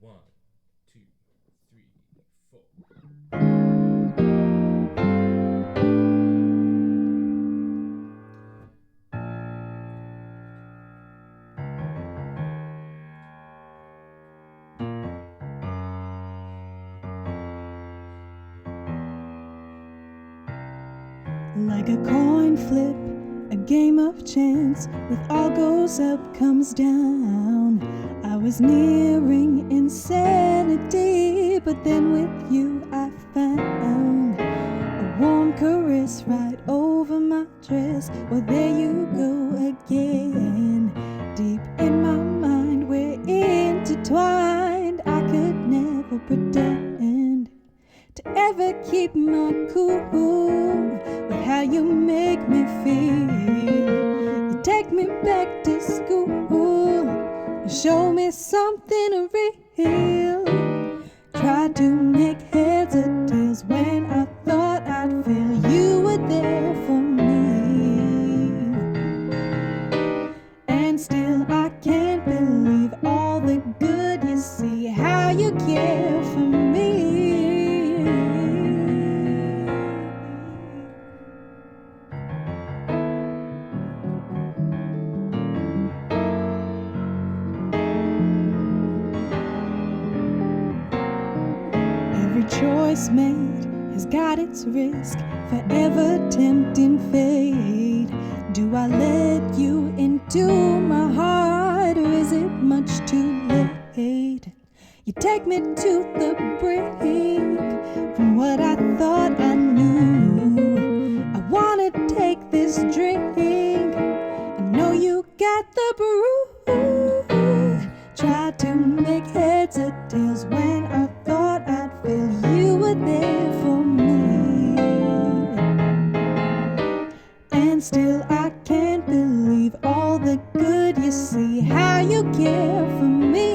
1, 2, 3, 4. Like a coin flip, a game of chance, with all goes up, comes down. I was nearing insanity, but then with you I found a warm caress right over my dress. Well, there you go again. Deep in my mind, we're intertwined. I could never pretend to ever keep my cool with how you make me feel. You take me back to school, you show me something real. Try to make heads or tails when I thought I'd fail. You were there for me, and still I can't believe all the good you see. How you care for me. Every choice made has got its risk, forever tempting fate. Do I let you into my heart, or is it much too late? You take me to the brink from what I thought I knew. I wanna take this drink, I know you got the brew. Try to make heads or tails when I thought I'd fail. You were there for me, and still I can't believe all the good you see. How you care for me.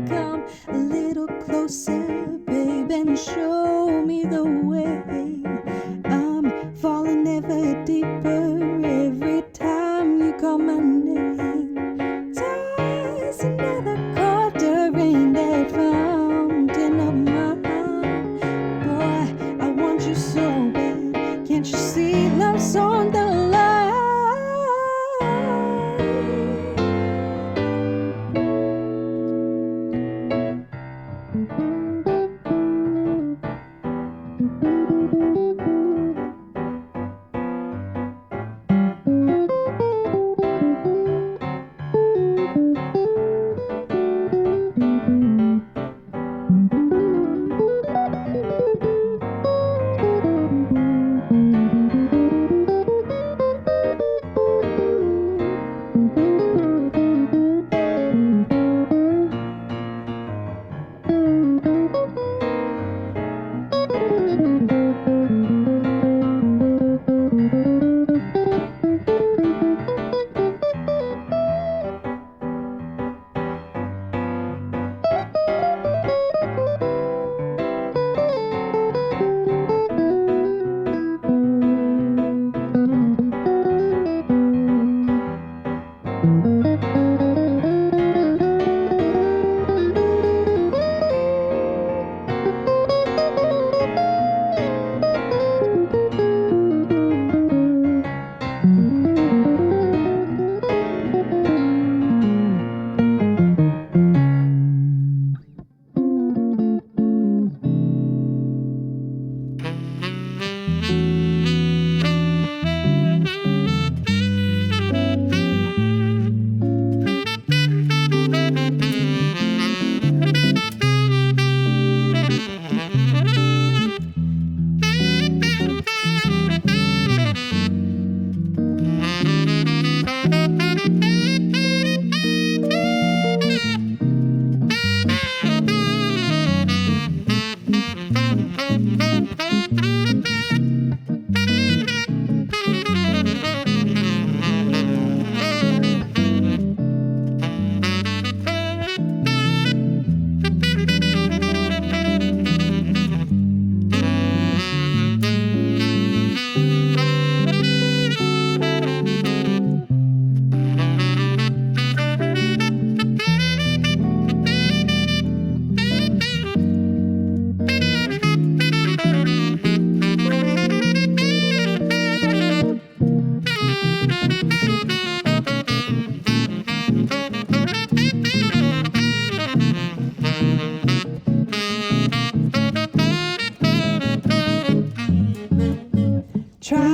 Come a little closer, babe, and show me the way. I'm falling ever deeper every time you call my name. Toss another quarter in that fountain of mine. Boy, I want you so bad. Can't you see love's on the line?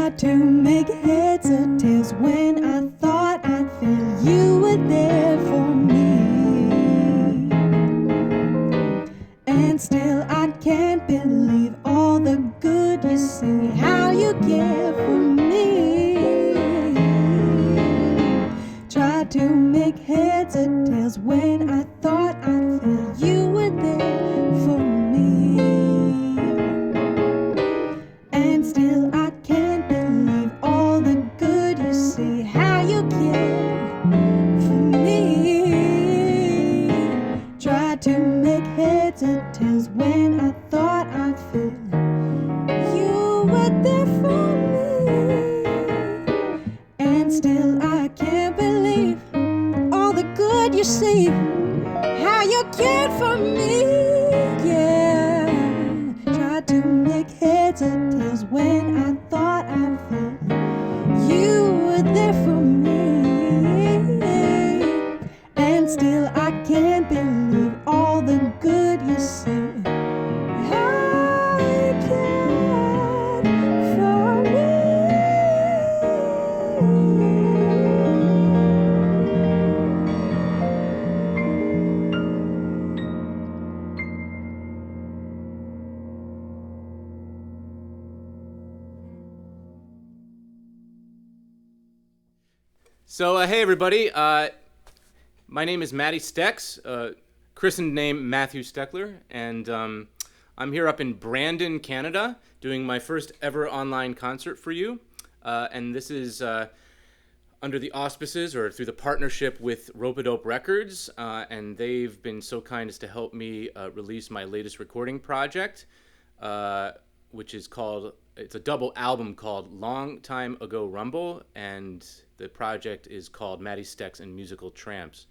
Tried to make heads or tails when I thought I'd feel you were there for me. And still I can't believe all the good you see, how you care for me. Tried to make heads or tails when I thought I'd feel you were there for me. And still I can't believe all the good you see, how you care for me. Tried to make heads or tails when I thought I'd feel you were there for me. And still I can't believe all the good you see, how you cared for me. Yeah, tried to make heads or tails when I thought I'd feel you were there for me. And still I can't believe all the good you see, how you cared for me. So, hey everybody, my name is Matty Stex, christened name Matthew Steckler, and I'm here up in Brandon, Canada, doing my first ever online concert for you, and this is under the auspices or through the partnership with Ropeadope Records, and they've been so kind as to help me release my latest recording project, which is called, it's a double album called Long Time Ago Rumble, and the project is called Matty Stex and Musical Tramps.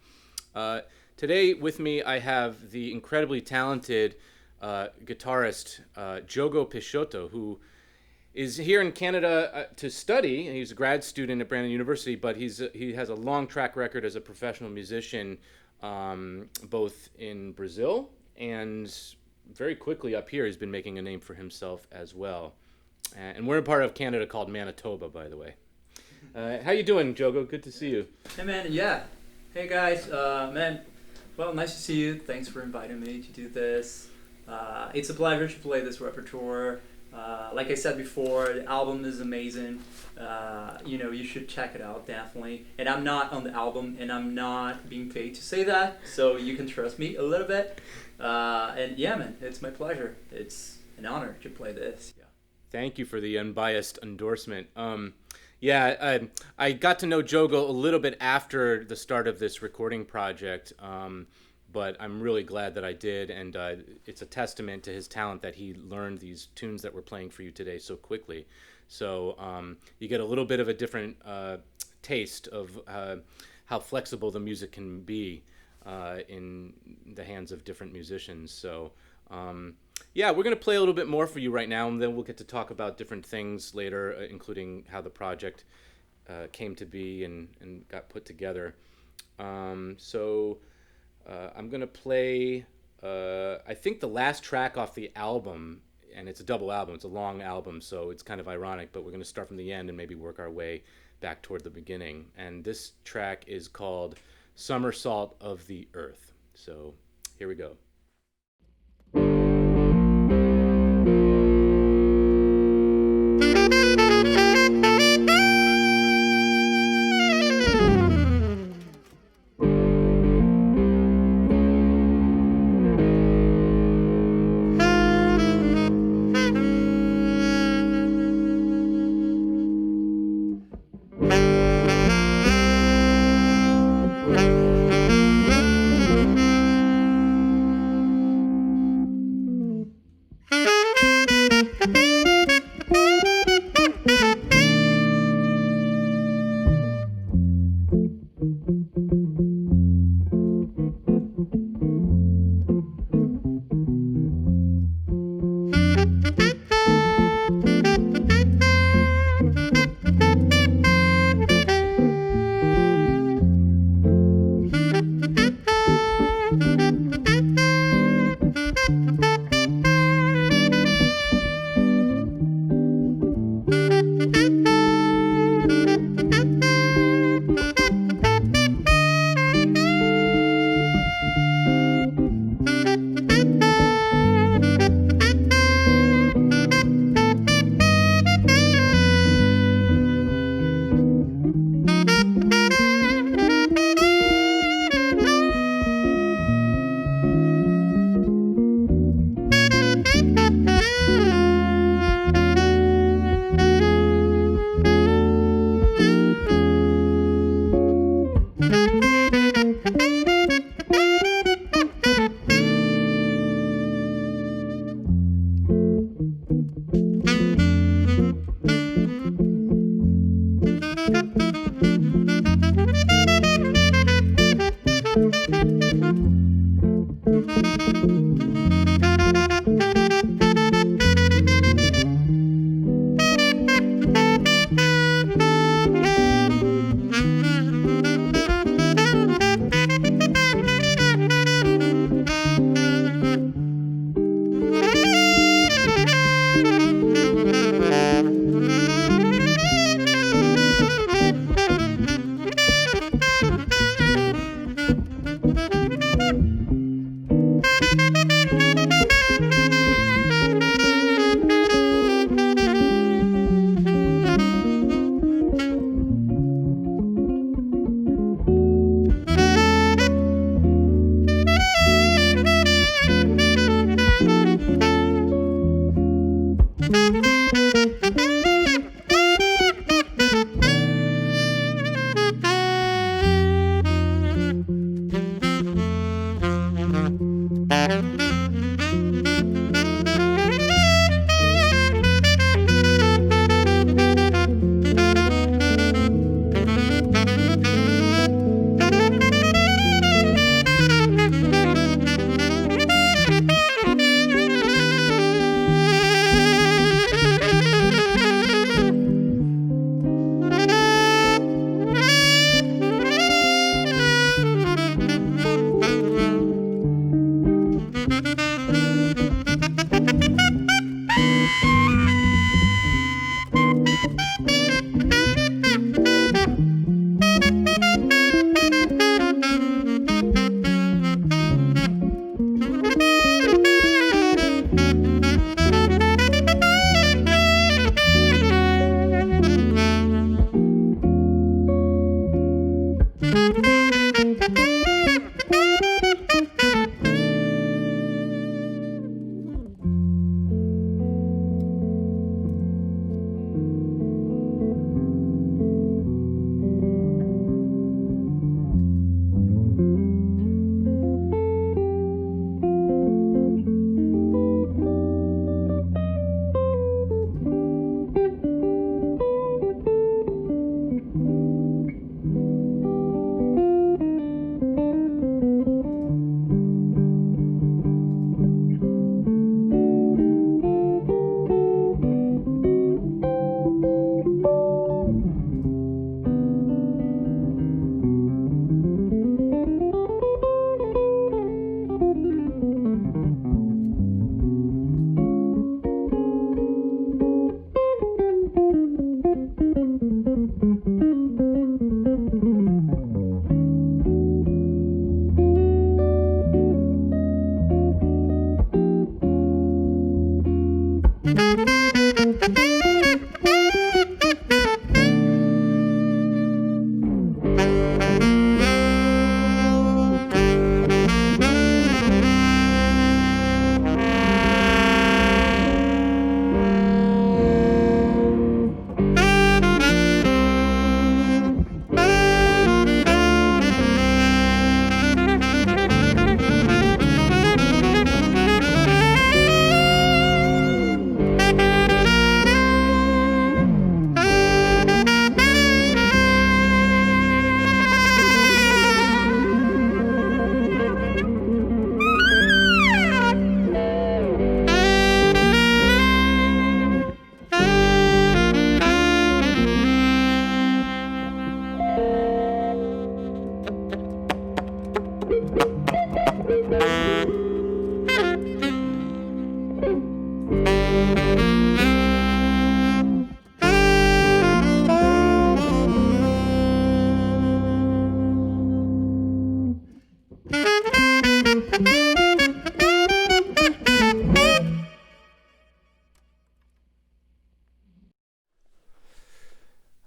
Today with me I have the incredibly talented guitarist Diogo Peixoto, who is here in Canada to study. He's a grad student at Brandon University, but he has a long track record as a professional musician, both in Brazil and very quickly up here he's been making a name for himself as well. And we're a part of Canada called Manitoba, by the way. How you doing, Diogo? Good to see you. Hey man, yeah. Hey guys, man. Well, nice to see you. Thanks for inviting me to do this. It's a pleasure to play this repertoire. Like I said before, the album is amazing. You should check it out, definitely. And I'm not on the album, and I'm not being paid to say that, so you can trust me a little bit. And yeah, man, it's my pleasure. It's an honor to play this. Yeah. Thank you for the unbiased endorsement. I got to know Diogo a little bit after the start of this recording project, but I'm really glad that I did, and it's a testament to his talent that he learned these tunes that we're playing for you today so quickly. So you get a little bit of a different taste of how flexible the music can be in the hands of different musicians. So we're going to play a little bit more for you right now, and then we'll get to talk about different things later, including how the project came to be and got put together. I'm going to play, I think, the last track off the album, and it's a double album. It's a long album, so it's kind of ironic, but we're going to start from the end and maybe work our way back toward the beginning. And this track is called Somersault of the Earth. So here we go.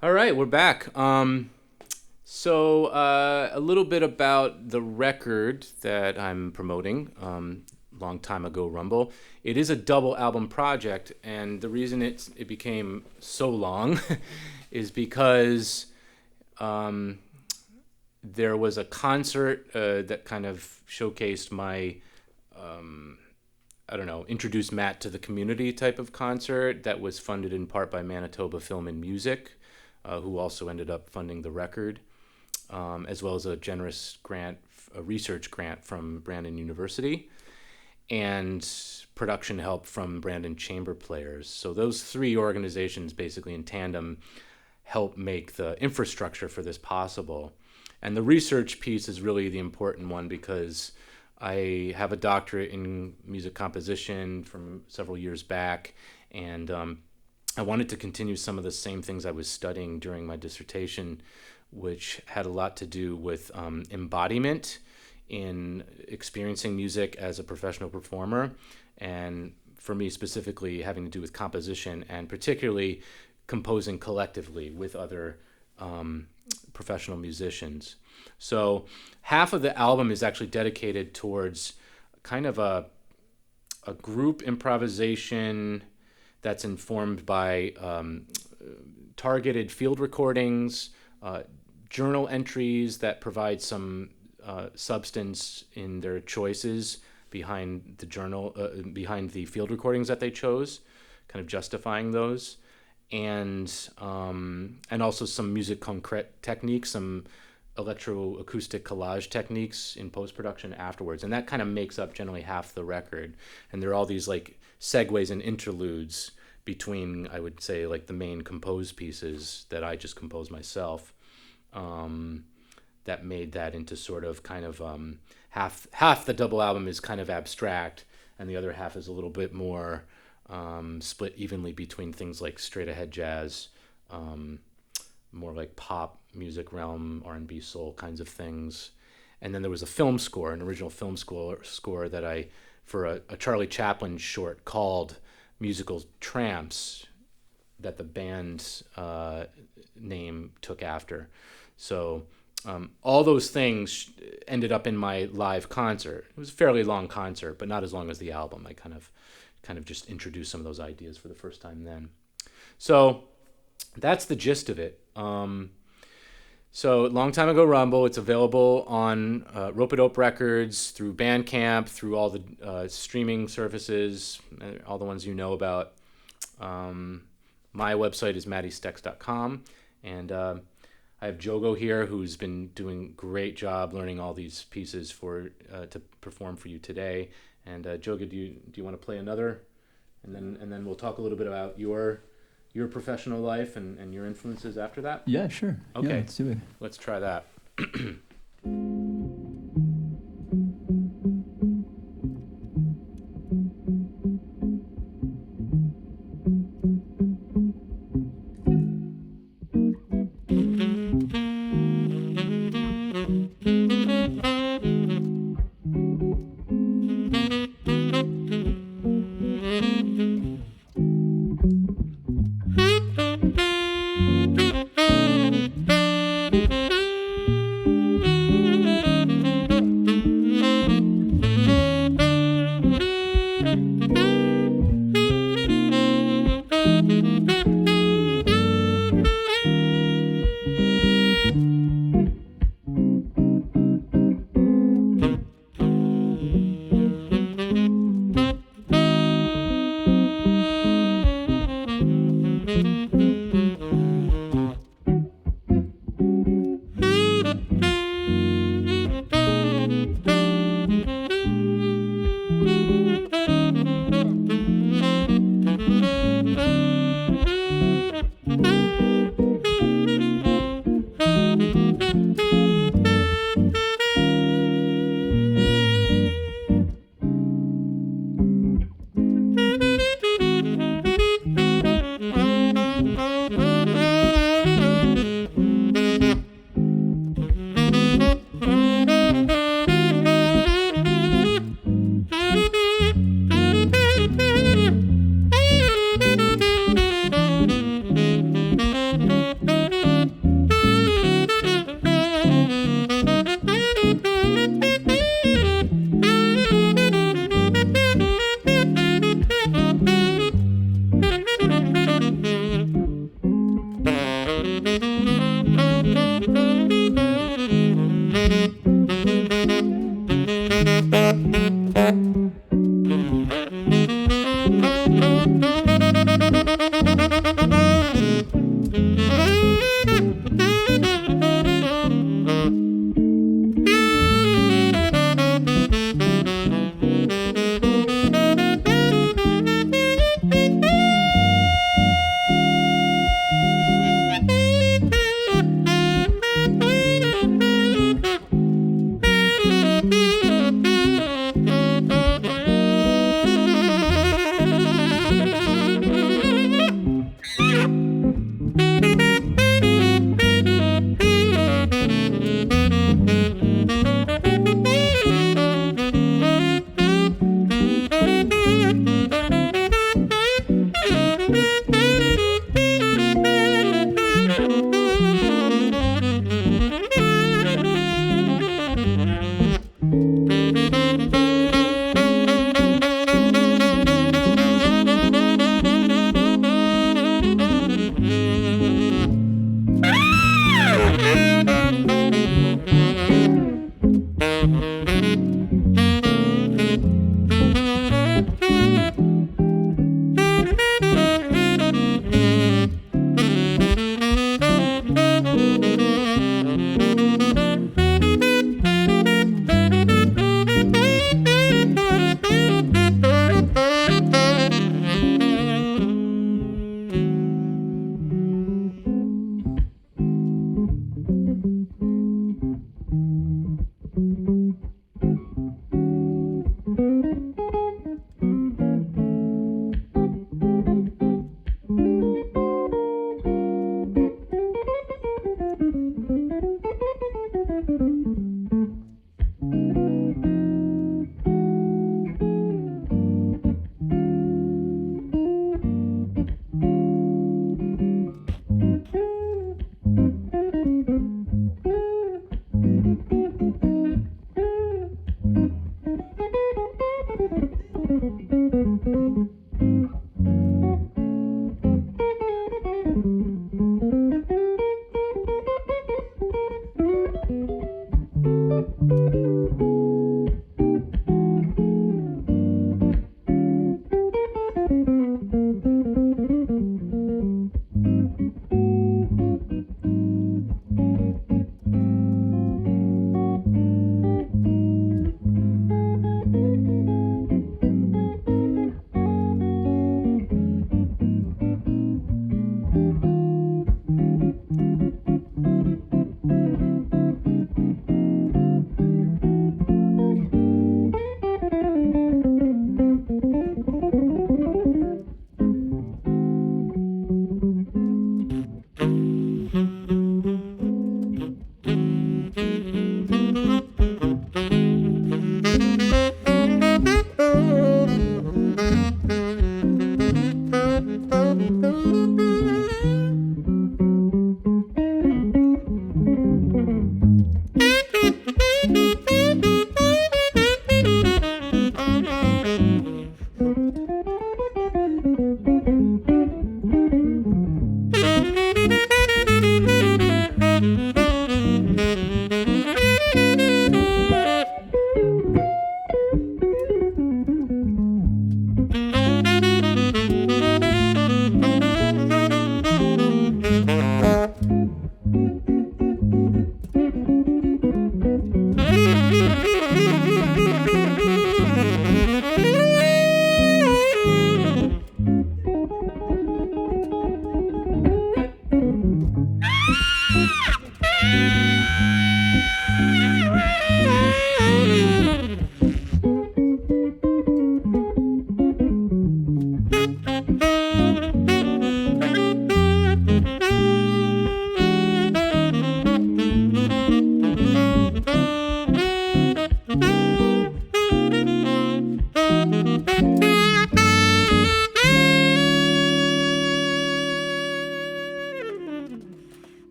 All right, we're back. So a little bit about the record that I'm promoting, Long Time Ago Rumble. It is a double album project, and the reason it became so long is because there was a concert that kind of showcased my, introduced Matt to the community type of concert that was funded in part by Manitoba Film and Music, who also ended up funding the record, as well as a generous grant, a research grant from Brandon University, and production help from Brandon Chamber Players. So those three organizations basically in tandem help make the infrastructure for this possible. And the research piece is really the important one because I have a doctorate in music composition from several years back, and I wanted to continue some of the same things I was studying during my dissertation, which had a lot to do with embodiment in experiencing music as a professional performer, and for me specifically having to do with composition and particularly composing collectively with other professional musicians. So half of the album is actually dedicated towards kind of a group improvisation that's informed by targeted field recordings, journal entries that provide some substance in their choices behind the behind the field recordings that they chose, kind of justifying those, and also some musique concrète techniques, some electroacoustic collage techniques in post-production afterwards, and that kind of makes up generally half the record. And there are all these like segues and interludes between, I would say, like the main composed pieces that I just composed myself, that made that into sort of kind of half the double album is kind of abstract, and the other half is a little bit more split evenly between things like straight ahead jazz, more like pop music realm, R&B, soul kinds of things. And then there was a film score, an original film score that I, for a Charlie Chaplin short called Musical Tramps, that the band's name took after. So all those things ended up in my live concert. It was a fairly long concert, but not as long as the album. I kind of just introduced some of those ideas for the first time then. So that's the gist of it. So Long Time Ago Rumble, it's available on Ropeadope Records, through Bandcamp, through all the streaming services, all the ones you know about. My website is mattystex.com, and I have Diogo here, who's been doing a great job learning all these pieces to perform for you today. And Diogo, do you want to play another, and then we'll talk a little bit about your professional life and your influences after that? Yeah, sure. Okay. Yeah, let's do it. Let's try that.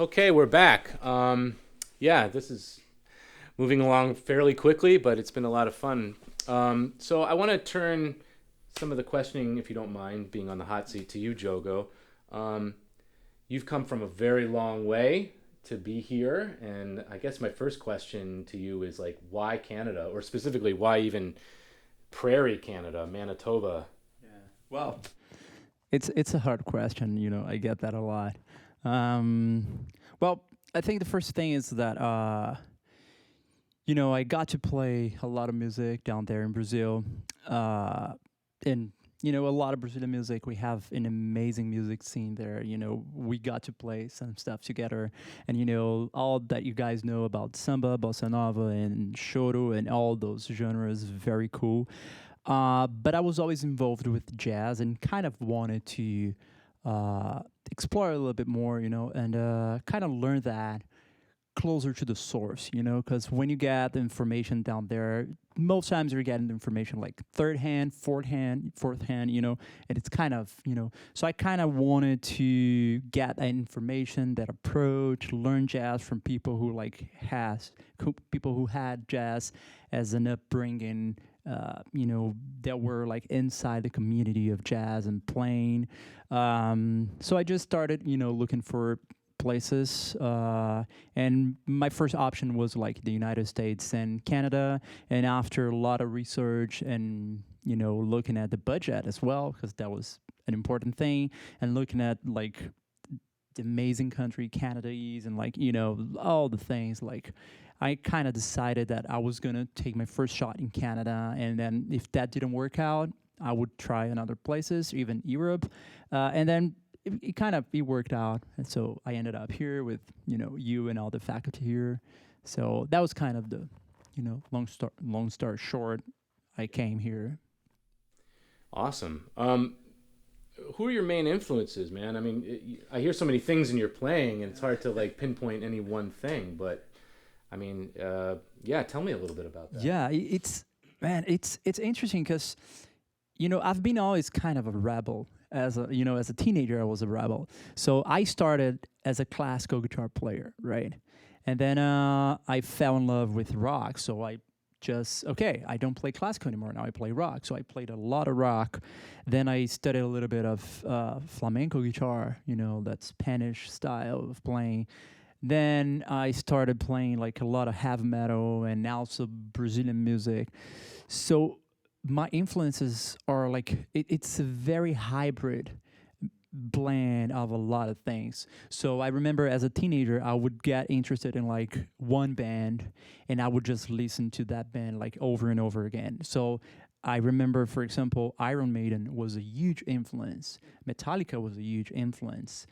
Okay, we're back. Yeah, this is moving along fairly quickly, but it's been a lot of fun. So I want to turn some of the questioning, if you don't mind, being on the hot seat to you, Diogo. You've come from a very long way to be here, and I guess my first question to you is like, why Canada, or specifically, why even Prairie Canada, Manitoba? Yeah. Well, It's a hard question, you know. I get that a lot. Well, I think the first thing is that you know, I got to play a lot of music down there in Brazil, and you know, a lot of Brazilian music. We have an amazing music scene there. You know, we got to play some stuff together, and you know, all that you guys know about samba, bossa nova, and choro, and all those genres, very cool. But I was always involved with jazz and kind of wanted to explore a little bit more, you know, and kind of learn that closer to the source, you know, because when you get the information down there, most times you're getting the information like third hand, fourth hand, you know, and it's kind of, you know, so I kind of wanted to get that information, that approach, learn jazz from people who people who had jazz as an upbringing, you know, that were like inside the community of jazz and playing. So I just started, you know, looking for places, and my first option was like the United States and Canada. And after a lot of research and, you know, looking at the budget as well, because that was an important thing, and looking at like the amazing country Canada is, and like, you know, all the things, like I kind of decided that I was gonna take my first shot in Canada, and then if that didn't work out, I would try in other places, even Europe, and then it worked out, and so I ended up here with, you know, you and all the faculty here. So that was kind of the, you know, long story short, I came here. Awesome. Who are your main influences, man? I mean, I hear so many things in your playing, and it's hard to like pinpoint any one thing. But I mean, yeah, tell me a little bit about that. Yeah, it's interesting because, you know, I've been always kind of a rebel. As a teenager, I was a rebel. So I started as a classical guitar player, right? And then I fell in love with rock. So I don't play classical anymore. Now I play rock. So I played a lot of rock. Then I studied a little bit of flamenco guitar, you know, that Spanish style of playing. Then I started playing like a lot of heavy metal and also Brazilian music. So my influences are like, it's a very hybrid blend of a lot of things. So I remember as a teenager, I would get interested in like one band, and I would just listen to that band like over and over again. So I remember, for example, Iron Maiden was a huge influence. Metallica was a huge influence.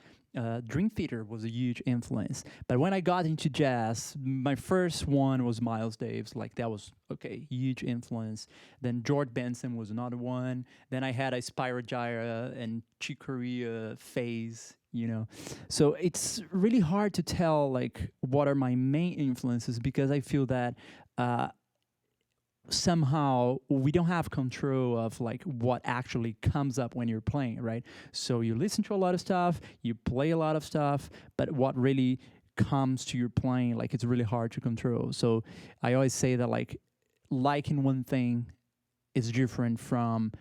Dream Theater was a huge influence. But when I got into jazz, my first one was Miles Davis. Like, that was, okay, huge influence. Then George Benson was another one. Then I had a Spyro Gyra and Chick Corea phase, you know. So it's really hard to tell, like, what are my main influences, because I feel that somehow we don't have control of like what actually comes up when you're playing, right? So you listen to a lot of stuff, you play a lot of stuff, but what really comes to your playing, like, it's really hard to control. So I always say that like liking one thing is different from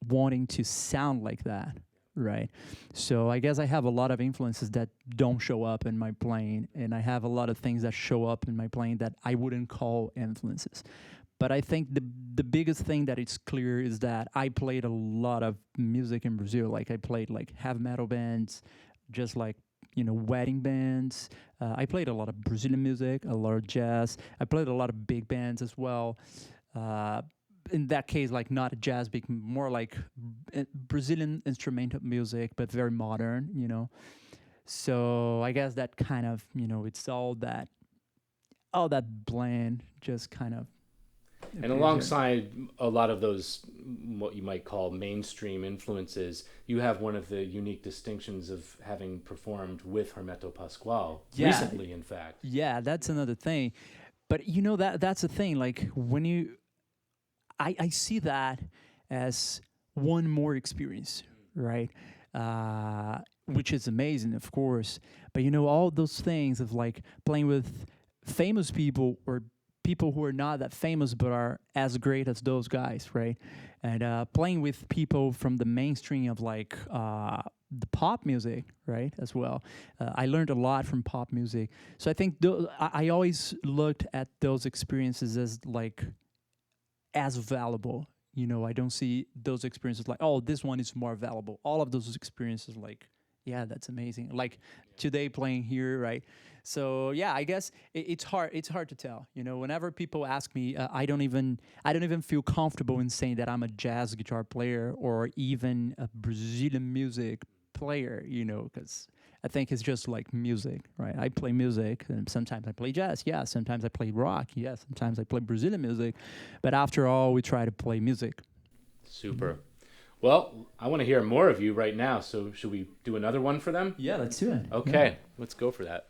wanting to sound like that, right? So I guess I have a lot of influences that don't show up in my playing, and I have a lot of things that show up in my playing that I wouldn't call influences. But I think the biggest thing that is clear is that I played a lot of music in Brazil. Like, I played like heavy metal bands, just like, you know, wedding bands. I played a lot of Brazilian music, a lot of jazz. I played a lot of big bands as well. In that case, like not jazz, big, more like Brazilian instrumental music, but very modern, you know. So I guess that kind of, you know, it's all that blend just kind of. And alongside a lot of those, what you might call mainstream influences, you have one of the unique distinctions of having performed with Hermeto Pascoal recently, in fact. Yeah, that's another thing. But you know, that's the thing. Like, when I see that as one more experience, right? which is amazing, of course. But all those things of like playing with famous people or people who are not that famous but are as great as those guys, right? And playing with people from the mainstream of like the pop music, right, as well. I learned a lot from pop music. So I think I always looked at those experiences as like as valuable. I don't see those experiences like, oh, this one is more valuable. All of those experiences like, yeah, that's amazing. Like today playing here, right? So yeah, I guess it's hard. It's hard to tell. Whenever people ask me, I don't even feel comfortable in saying that I'm a jazz guitar player or even a Brazilian music player. Because I think it's just like music, right? I play music, and sometimes I play jazz. Yeah, sometimes I play rock. Yeah, sometimes I play Brazilian music. But after all, we try to play music. Super. Well, I want to hear more of you right now, so should we do another one for them? Yeah, let's do it. Okay, let's go for that.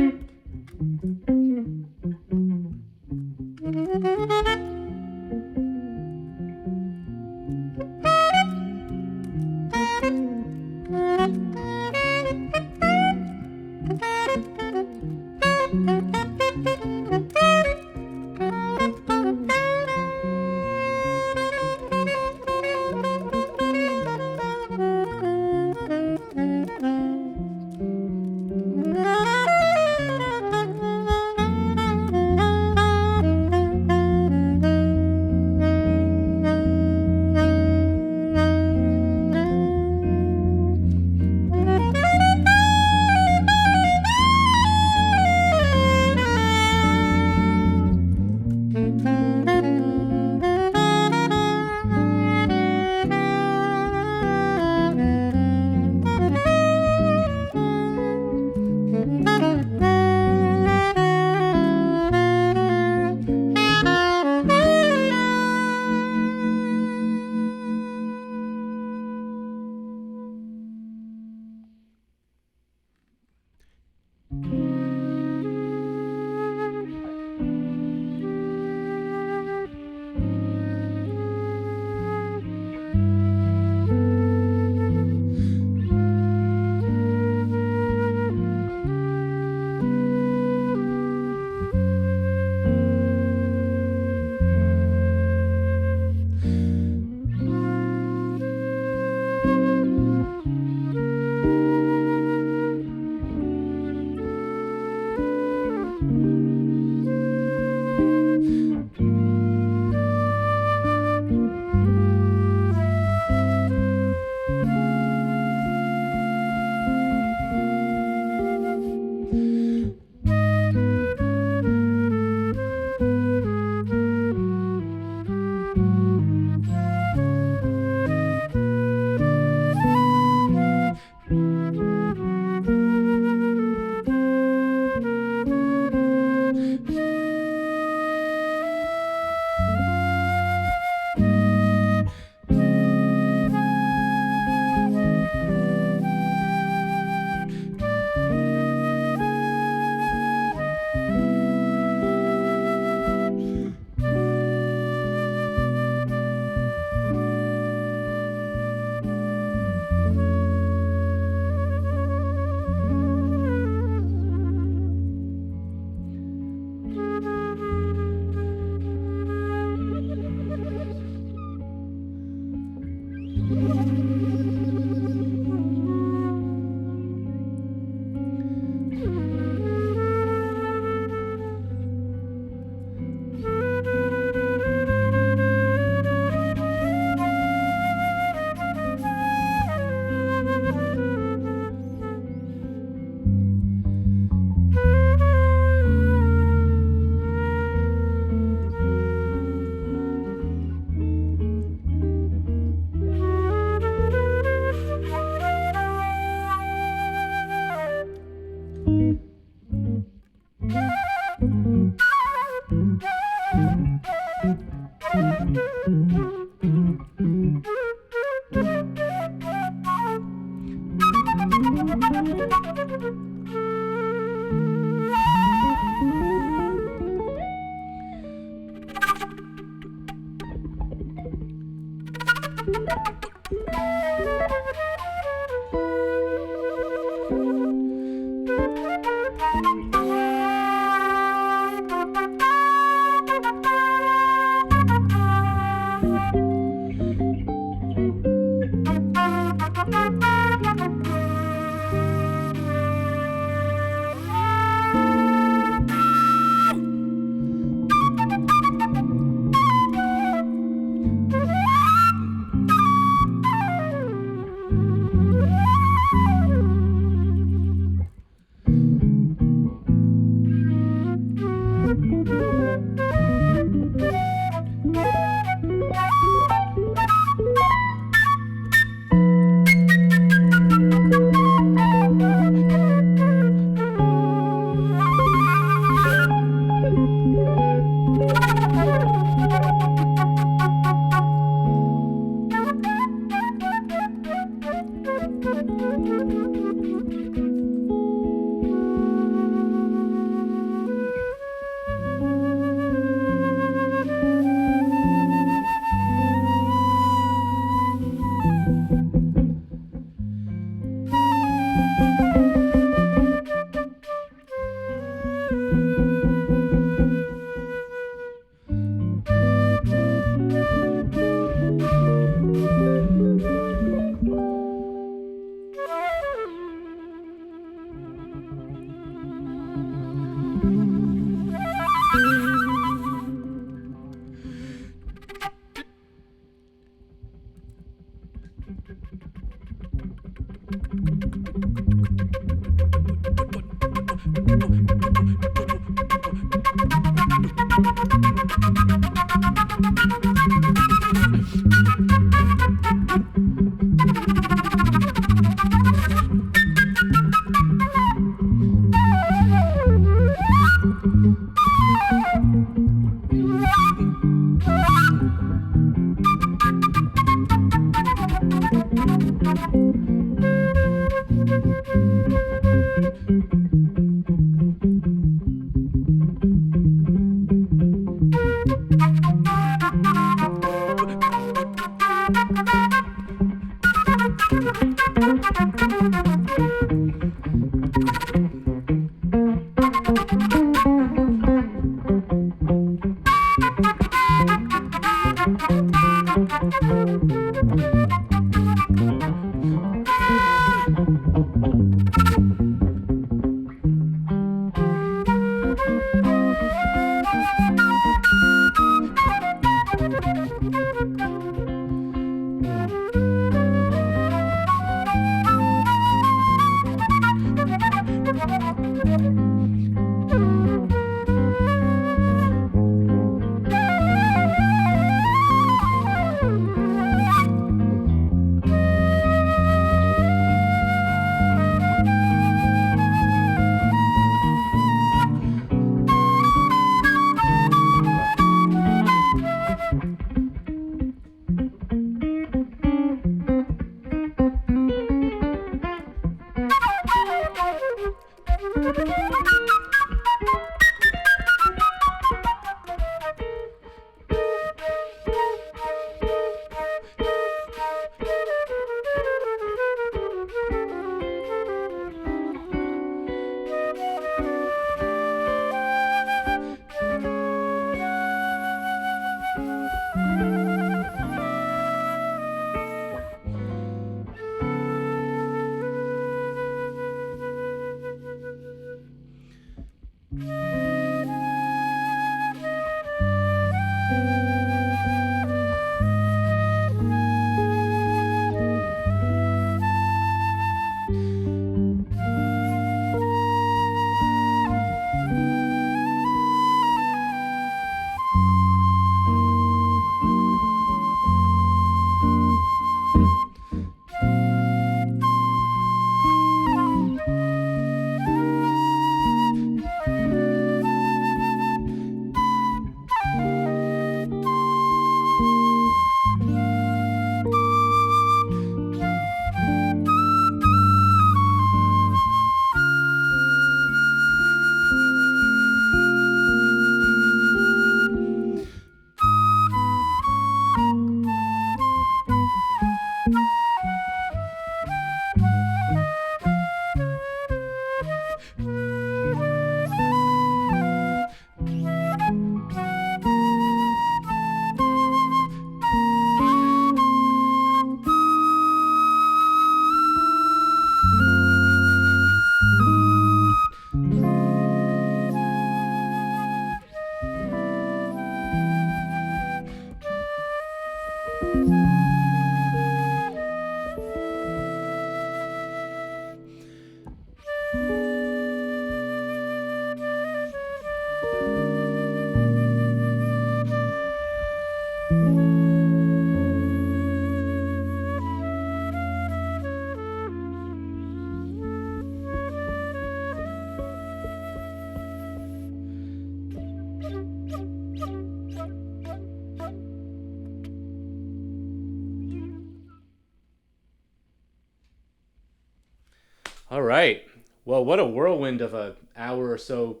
All right. Well, what a whirlwind of an hour or so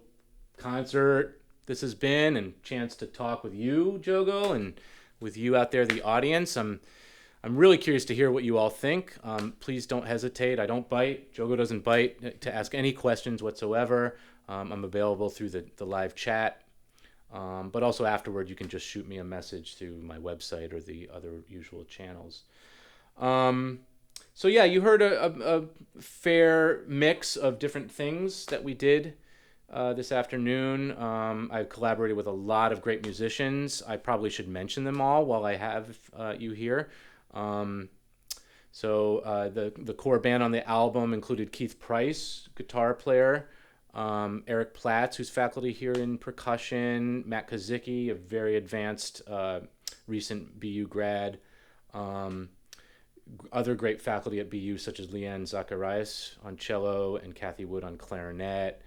concert this has been, and chance to talk with you, Diogo, and with you out there, the audience. I'm really curious to hear what you all think. Please don't hesitate. I don't bite. Diogo doesn't bite to ask any questions whatsoever. I'm available through the live chat. But also afterward, you can just shoot me a message through my website or the other usual channels. So yeah, you heard a fair mix of different things that we did this afternoon. I collaborated with a lot of great musicians. I probably should mention them all while I have you here. So the core band on the album included Keith Price, guitar player, Eric Platz, who's faculty here in percussion, Matt Kazicki, a very advanced recent BU grad, other great faculty at BU such as Leanne Zacharias on cello and Kathy Wood on clarinet,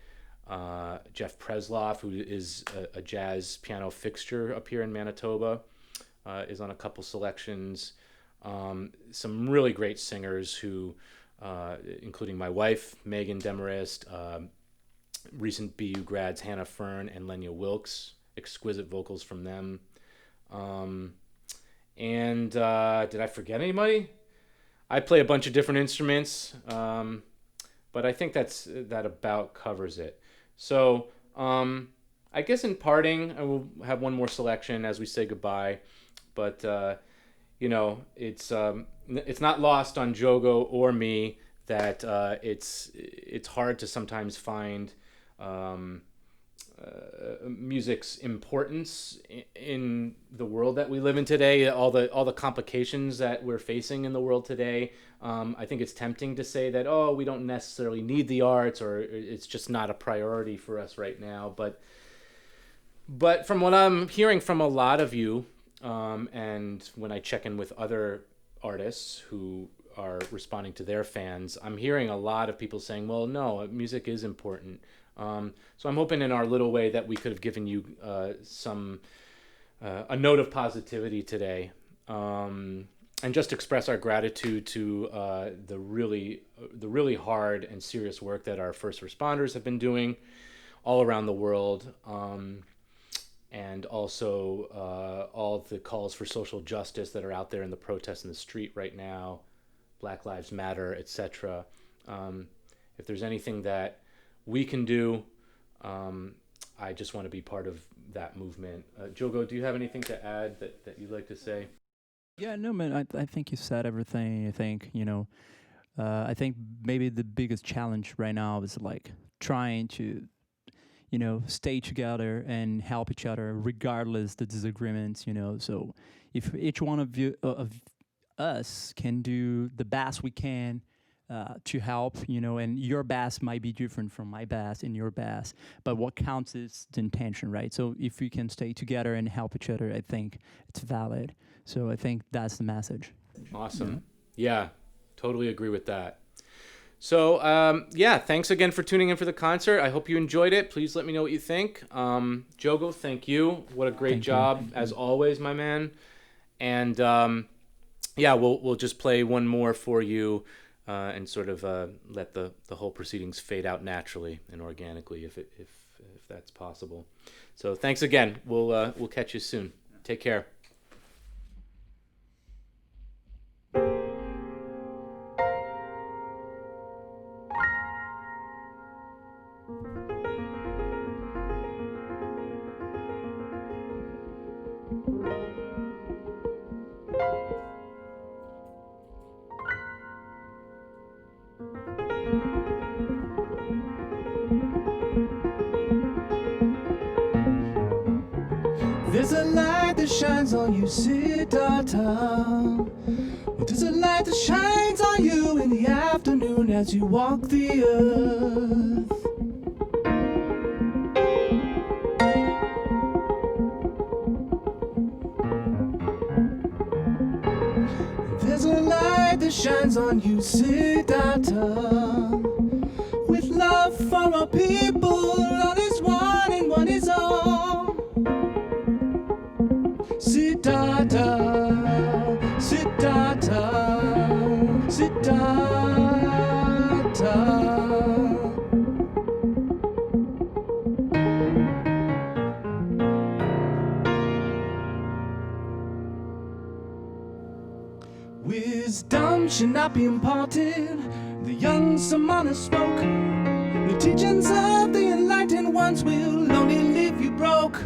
Jeff Presloff, who is a jazz piano fixture up here in Manitoba, is on a couple selections. Some really great singers who, including my wife, Megan Demarest, recent BU grads Hannah Fern and Lenya Wilkes, exquisite vocals from them. And did I forget anybody? I play a bunch of different instruments, but I think that about covers it. So I guess in parting, I will have one more selection as we say goodbye, but it's not lost on Diogo or me that it's hard to sometimes find music's importance in the world that we live in today. All the complications that we're facing in the world today. I think it's tempting to say that we don't necessarily need the arts, or it's just not a priority for us right now. But from what I'm hearing from a lot of you. And when I check in with other artists who are responding to their fans, I'm hearing a lot of people saying, well, no, music is important. So I'm hoping in our little way that we could have given you a note of positivity today, and just express our gratitude to the really hard and serious work that our first responders have been doing all around the world. And also all the calls for social justice that are out there in the protests in the street right now, Black Lives Matter, etc. If there's anything that we can do, I just want to be part of that movement. Diogo, do you have anything to add that you'd like to say? Yeah, no, man, I think you said everything. I think, I think maybe the biggest challenge right now is like trying to stay together and help each other regardless the disagreements, So if each one of us can do the best we can to help, and your best might be different from my best and your best, but what counts is the intention, right? So if we can stay together and help each other, I think it's valid. So I think that's the message. Awesome. Yeah, totally agree with that. So, thanks again for tuning in for the concert. I hope you enjoyed it. Please let me know what you think. Diogo, thank you. What a great job, as always, my man. And, we'll just play one more for you and sort of let the whole proceedings fade out naturally and organically if that's possible. So thanks again. We'll catch you soon. Take care. There's a light that shines on you, Siddhartha. There's a light that shines on you in the afternoon as you walk the earth. There's a light that shines on you, Siddhartha. With love for our people, all is one and one is all. Siddhartha, Siddhartha, Siddhartha. Wisdom should not be imparted. The young Samana spoke. The teachings of the enlightened ones will only leave you broke.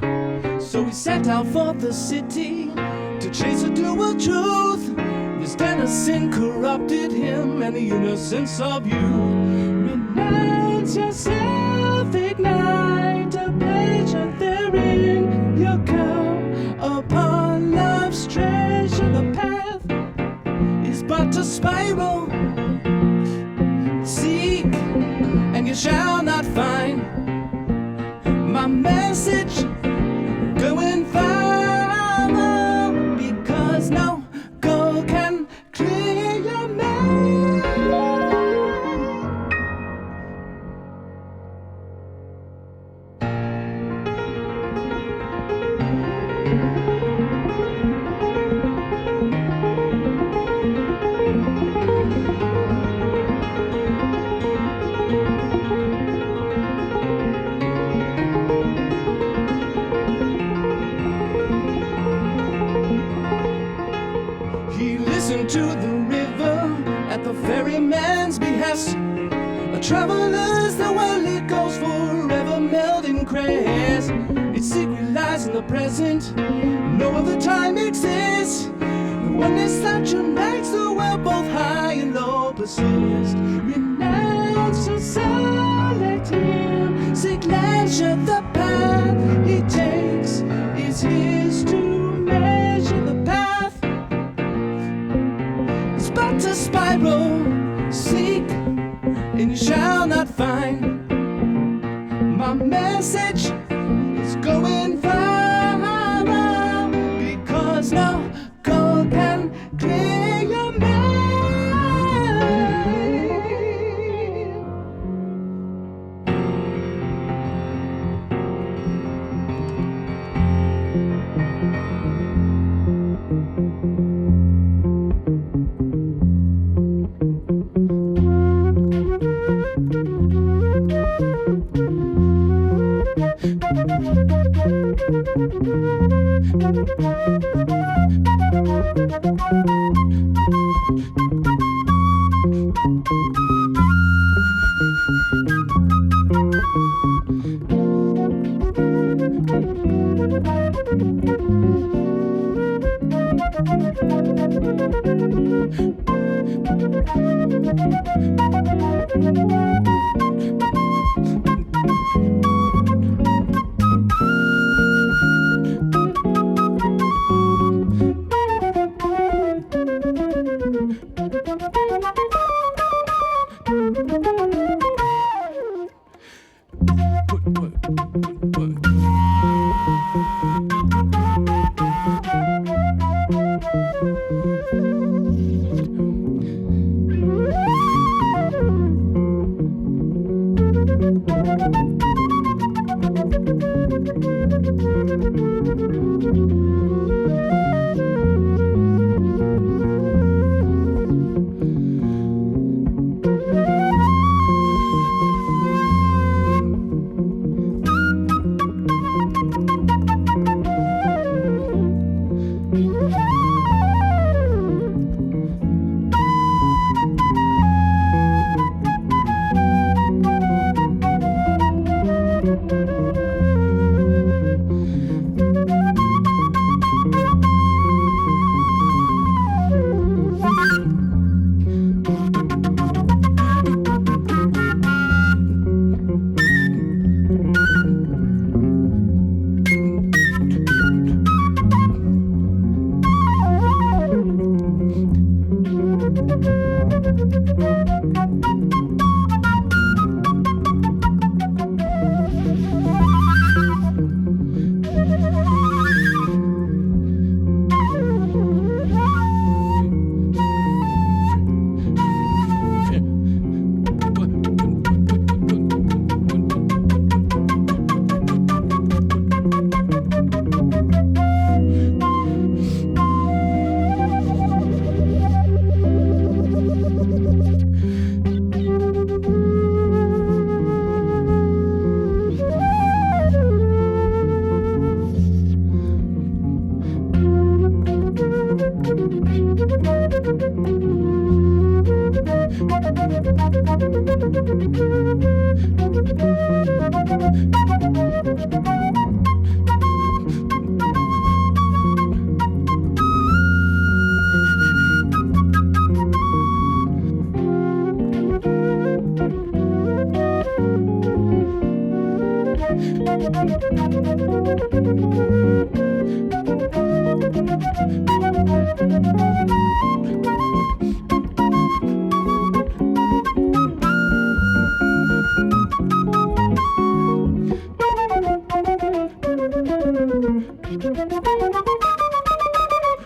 So he set out for the city to chase a dual truth. This den of sin corrupted him and the innocence of you. Renounce yourself, ignite a pleasure therein. You'll come upon love's treasure. The path is but a spiral. Seek, and you shall not find. My message going viral, because no goal can clear your mind. He listened to the river at the ferryman's behest. A traveler's the worldly goes forever melting crest. Its secret lies in the present, no other time exists. The oneness that unites the world, both high and low persist. Renounce and select him, seek leisure, the path he takes is his to measure the path. It's but a spiral, seek and you shall not find. My message is going viral, because no goal can clear your mind.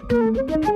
Thank